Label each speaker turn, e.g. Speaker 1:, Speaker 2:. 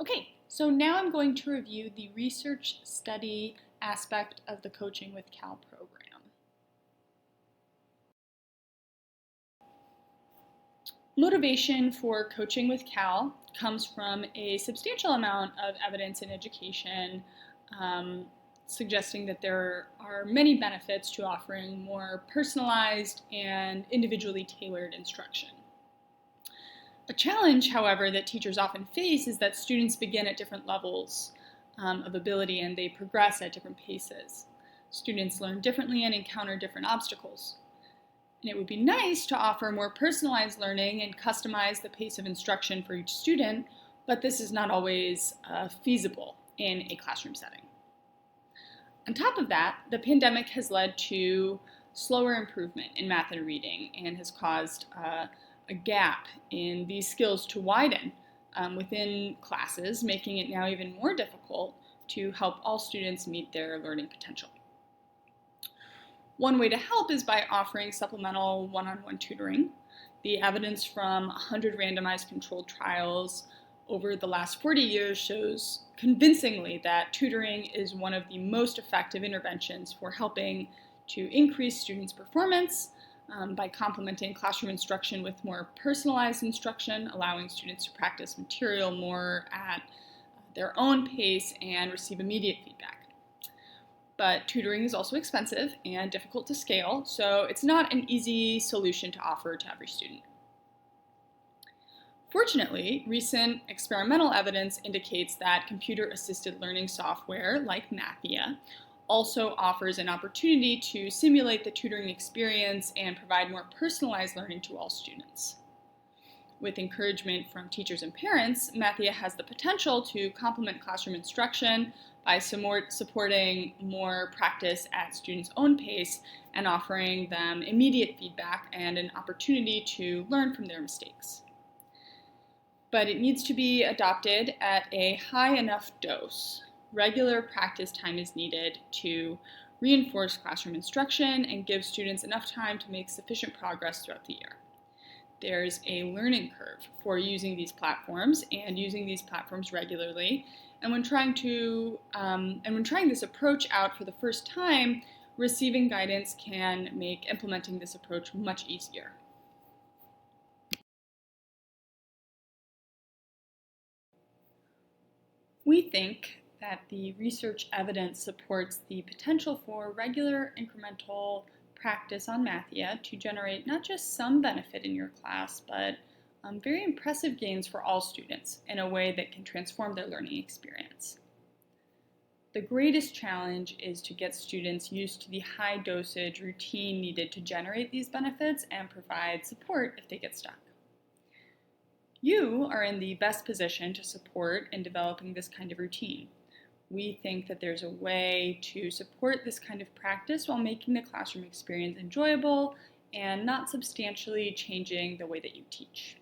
Speaker 1: Okay, so now I'm going to review the research study aspect of the Coaching with Cal program. Motivation for Coaching with Cal comes from a substantial amount of evidence in education um, suggesting that there are many benefits to offering more personalized and individually tailored instruction. A challenge, however, that teachers often face is that students begin at different levels of ability and they progress at different paces. Students learn differently and encounter different obstacles. And it would be nice to offer more personalized learning and customize the pace of instruction for each student, but this is not always feasible in a classroom setting. On top of that, the pandemic has led to slower improvement in math and reading and has caused a gap in these skills to widen within classes, making it now even more difficult to help all students meet their learning potential. One way to help is by offering supplemental one-on-one tutoring. The evidence from 100 randomized controlled trials over the last 40 years shows convincingly that tutoring is one of the most effective interventions for helping to increase students' performance by complementing classroom instruction with more personalized instruction, allowing students to practice material more at their own pace and receive immediate feedback. But tutoring is also expensive and difficult to scale, so it's not an easy solution to offer to every student. Fortunately, recent experimental evidence indicates that computer-assisted learning software like Mathia also offers an opportunity to simulate the tutoring experience and provide more personalized learning to all students. With encouragement from teachers and parents, Mathia has the potential to complement classroom instruction by supporting more practice at students' own pace and offering them immediate feedback and an opportunity to learn from their mistakes. But it needs to be adopted at a high enough dose. Regular practice time is needed to reinforce classroom instruction and give students enough time to make sufficient progress throughout the year. There's a learning curve for using these platforms and using these platforms regularly. And when trying this approach out for the first time, receiving guidance can make implementing this approach much easier. We think that the research evidence supports the potential for regular incremental practice on Mathia to generate not just some benefit in your class, but very impressive gains for all students in a way that can transform their learning experience. The greatest challenge is to get students used to the high dosage routine needed to generate these benefits and provide support if they get stuck. You are in the best position to support in developing this kind of routine. We think that there's a way to support this kind of practice while making the classroom experience enjoyable and not substantially changing the way that you teach.